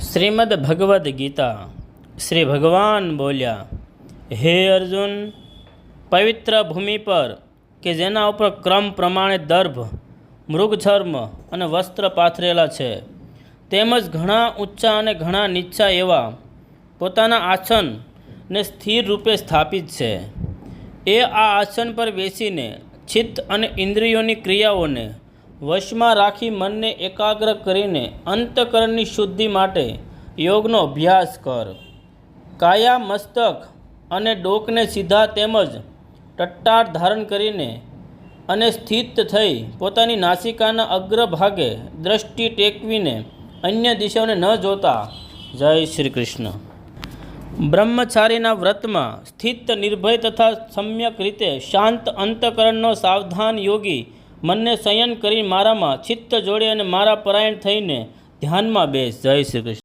શ્રીમદ ભગવદ્ ગીતા શ્રી ભગવાન બોલ્યા, હે અર્જુન, પવિત્ર ભૂમિ પર કે જેના ઉપર ક્રમ પ્રમાણે દર્ભ, મૃગચર્મ અને વસ્ત્ર પાથરેલા છે, તેમજ ઘણા ઊંચા અને ઘણા નીચા એવા પોતાના આસનને સ્થિર રૂપે સ્થાપિત છે. એ આ આસન પર બેસીને ચિત્ત અને ઇન્દ્રિયોની ક્રિયાઓને વશમાં રાખી મનને એકાગ્ર કરીને અંતઃકરણની શુદ્ધિ માટે યોગનો અભ્યાસ કર. કાયા, મસ્તક અને ડોકને સીધા તેમજ ટટ્ટાર ધારણ કરીને અને સ્થિત થઈ પોતાની નાસિકાના અગ્રભાગે દ્રષ્ટિ ટેકવીને અન્ય દિશાઓને ન જોતા. જય શ્રી કૃષ્ણ. બ્રહ્મચારીના વ્રતમાં સ્થિત, નિર્ભય તથા સમ્યક રીતે શાંત અંતઃકરણનો સાવધાન યોગી મનને સંયન કરી મારામાં ચિત્ત જોડી અને મારા પરાયણ થઈને ધ્યાનમાં બેસ. જય શ્રી કૃષ્ણ.